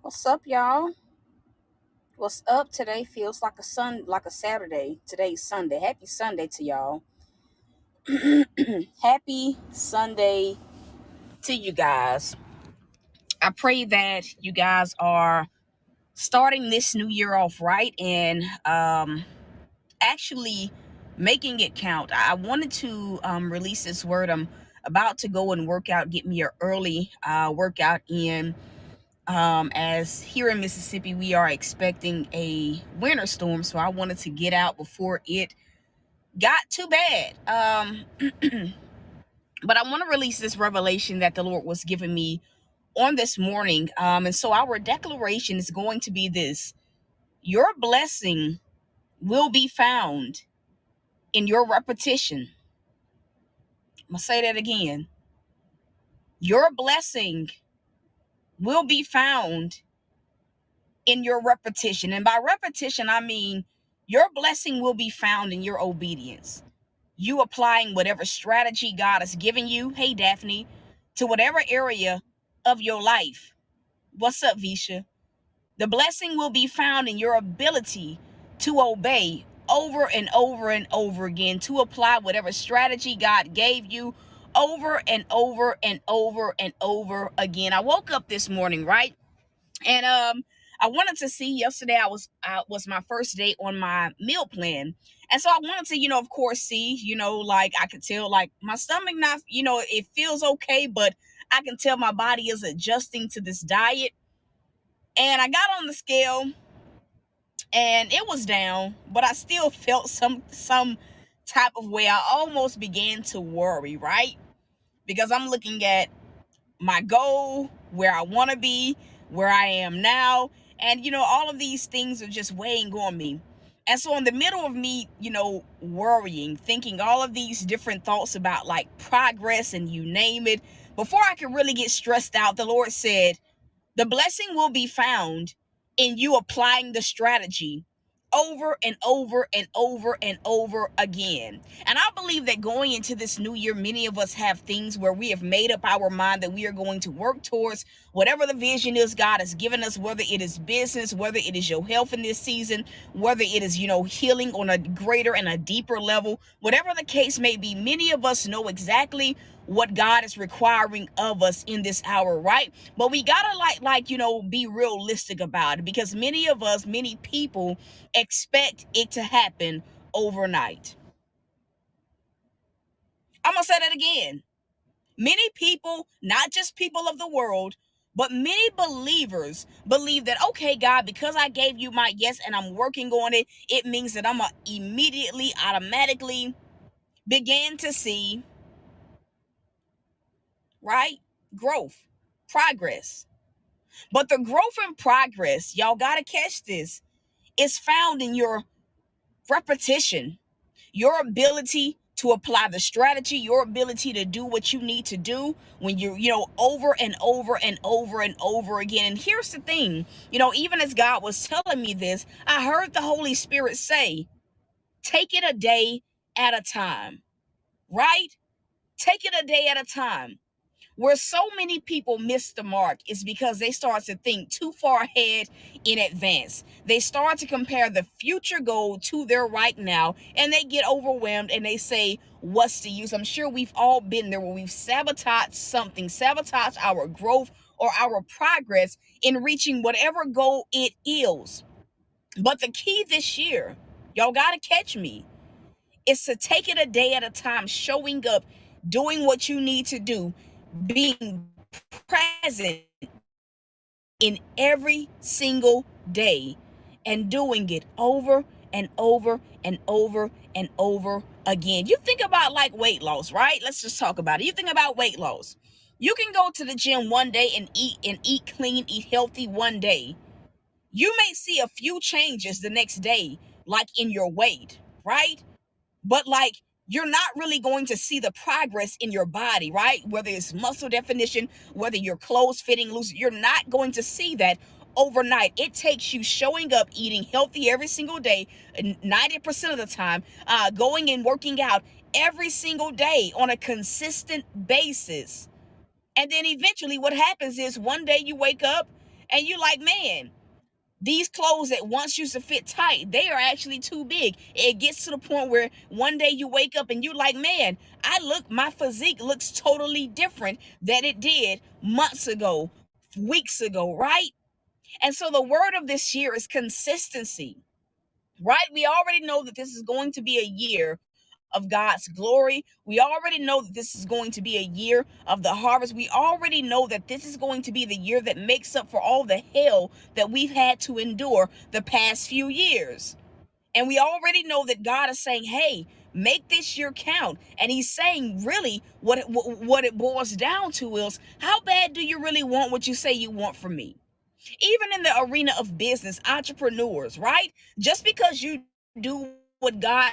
What's up, y'all? What's up? Today feels like a Saturday. Today's Sunday. Happy Sunday to y'all. Happy Sunday to you guys. I pray that you guys are starting this new year off right and actually making it count. I wanted to release this word. I'm about to go and work out, get me an early workout in. As here in Mississippi, we are expecting a winter storm, so I wanted to get out before it got too bad. But I want to release this revelation that the Lord was giving me on this morning. And so our declaration is going to be this: your blessing will be found in your repetition. I'm gonna say that again. Your blessing will be found in your repetition. And by repetition, I mean your blessing will be found in your obedience. You applying whatever strategy God has given you, hey Daphne, to whatever area of your life. What's up, Visha? The blessing will be found in your ability to obey over and over and over again, to apply whatever strategy God gave you over and over and over and over again. I woke up this morning, right? And I wanted to see, yesterday I was my first day on my meal plan. And so I wanted to, of course, see, like I could tell, like my stomach not, it feels okay, but I can tell my body is adjusting to this diet. And I got on the scale and it was down, but I still felt some type of way. I almost began to worry, right? Because I'm looking at my goal, where I want to be, where I am now. And, all of these things are just weighing on me. And so in the middle of me, worrying, thinking all of these different thoughts about like progress and you name it, before I could really get stressed out, the Lord said, the blessing will be found in you applying the strategy over and over and over and over again. And I believe that going into this new year, many of us have things where we have made up our mind that we are going to work towards whatever the vision is God has given us, whether it is business, whether it is your health in this season, whether it is, healing on a greater and a deeper level, whatever the case may be. Many of us know exactly what God is requiring of us in this hour, right? But we gotta be realistic about it, because many people expect it to happen overnight. I'm gonna say that again. Many people, not just people of the world, but many believers believe that, okay, God, because I gave you my yes and I'm working on it, it means that I'm gonna immediately, automatically begin to see, right? Growth, progress. But the growth and progress, y'all gotta catch this, is found in your repetition, your ability to apply the strategy, your ability to do what you need to do when over and over and over and over again. And here's the thing, even as God was telling me this, I heard the Holy Spirit say, take it a day at a time, right? Take it a day at a time. Where so many people miss the mark is because they start to think too far ahead in advance. They start to compare the future goal to their right now, and they get overwhelmed and they say, what's the use? I'm sure we've all been there, where we've sabotaged something, sabotaged our growth or our progress in reaching whatever goal it is. But the key this year, y'all got to catch me, is to take it a day at a time, showing up, doing what you need to do, being present in every single day, and doing it over and over and over and over again. You think about like weight loss, right? Let's just talk about it. You think about weight loss. You can go to the gym one day and eat clean, eat healthy one day. You may see a few changes the next day, like in your weight, right? But like you're not really going to see the progress in your body, right? Whether it's muscle definition, whether your clothes fitting loose, you're not going to see that overnight. It takes you showing up, eating healthy every single day, 90% of the time, going and working out every single day on a consistent basis. And then eventually what happens is one day you wake up and you're like, man, these clothes that once used to fit tight, they are actually too big. It gets to the point where one day you wake up and you like, man, my physique looks totally different than it did months ago, weeks ago, right? And so the word of this year is consistency, right? We already know that this is going to be a year of God's glory. We already know that this is going to be a year of the harvest. We already know that this is going to be the year that makes up for all the hell that we've had to endure the past few years. And we already know that God is saying, hey, make this year count. And he's saying really what it boils down to is, how bad do you really want what you say you want from me? Even in the arena of business, entrepreneurs, right? Just because you do what God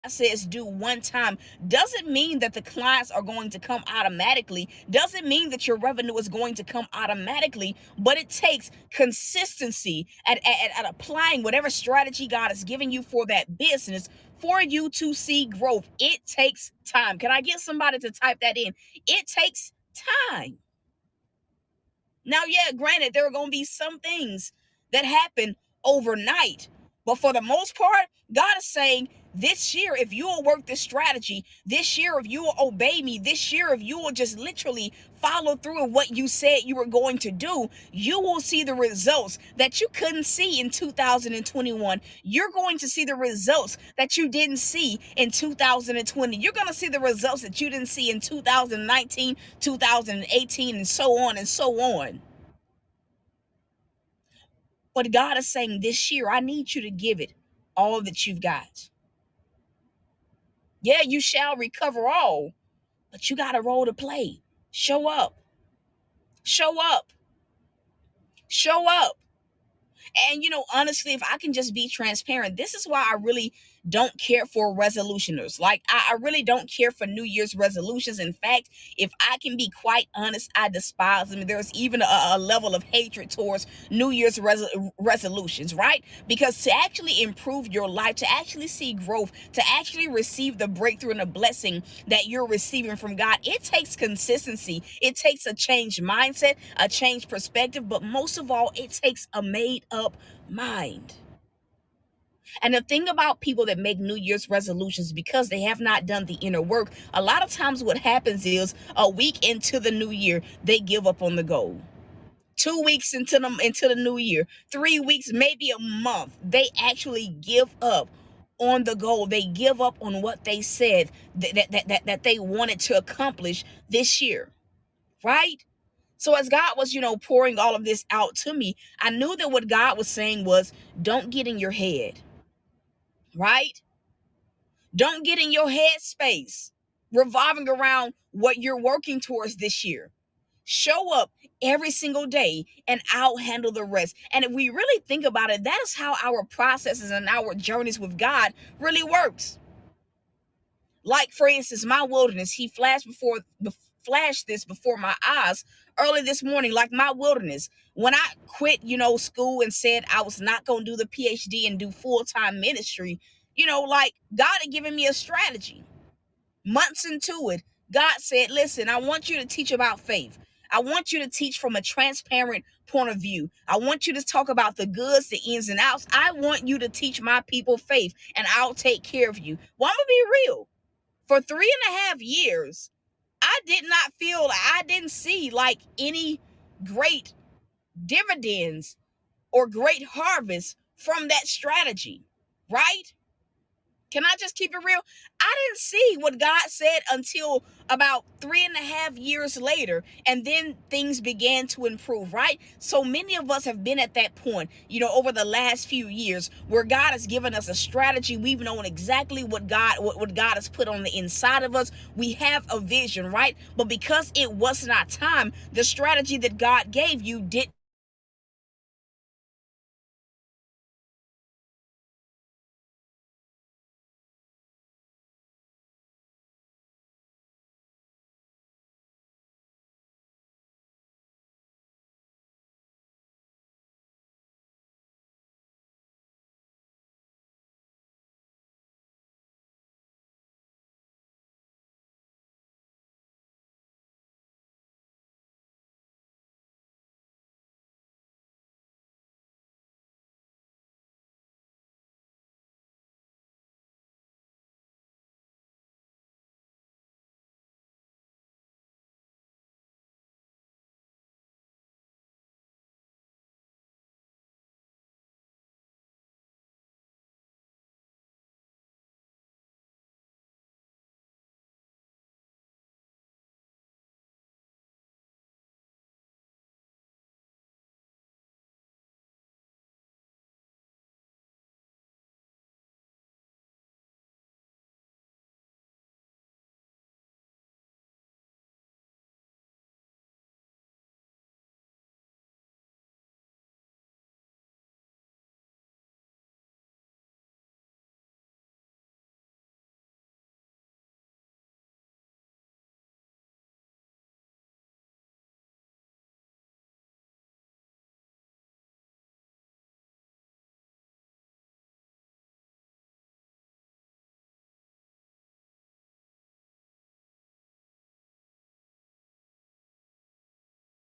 says do one time doesn't mean that the clients are going to come automatically, doesn't mean that your revenue is going to come automatically, but it takes consistency at applying whatever strategy God has given you for that business for you to see growth. It takes time. Can I get somebody to type that in? It takes time. Now, yeah, granted, there are going to be some things that happen overnight, but for the most part, God is saying, this year, if you will work this strategy, this year, if you will obey me, this year, if you will just literally follow through with what you said you were going to do, you will see the results that you couldn't see in 2021. You're going to see the results that you didn't see in 2020. You're going to see the results that you didn't see in 2019, 2018, and so on and so on. But God is saying this year, I need you to give it all that you've got. Yeah, you shall recover all, but you got a role to play. Show up. Show up. Show up. And honestly, if I can just be transparent, this is why I really don't care for resolutioners. Like I really don't care for New Year's resolutions. In fact, if I can be quite honest, I despise them. There's even a level of hatred towards New Year's resolutions, right? Because to actually improve your life, to actually see growth, to actually receive the breakthrough and the blessing that you're receiving from God, it takes consistency. It takes a changed mindset, a changed perspective, but most of all, it takes a made up mind. And the thing about people that make New Year's resolutions, because they have not done the inner work, a lot of times what happens is a week into the new year, they give up on the goal. 2 weeks into the new year, 3 weeks, maybe a month, they actually give up on the goal. They give up on what they said that they wanted to accomplish this year, right? So as God was, pouring all of this out to me, I knew that what God was saying was, don't get in your head, right? Don't get in your head space revolving around what you're working towards this year. Show up every single day and I'll handle the rest. And if we really think about it, that is how our processes and our journeys with God really works. Like, for instance, my wilderness, he flashed this before my eyes early this morning, like my wilderness. When I quit, school and said I was not going to do the PhD and do full-time ministry, like God had given me a strategy. Months into it, God said, listen, I want you to teach about faith. I want you to teach from a transparent point of view. I want you to talk about the goods, the ins and outs. I want you to teach my people faith, and I'll take care of you. Well, I'm going to be real. For 3.5 years, I didn't see like any great dividends or great harvest from that strategy, right? Can I just keep it real? I didn't see what God said until about 3.5 years later, and then things began to improve, right? So many of us have been at that point, over the last few years, where God has given us a strategy. We've known exactly what God has put on the inside of us. We have a vision, right? But because it was not time, the strategy that God gave you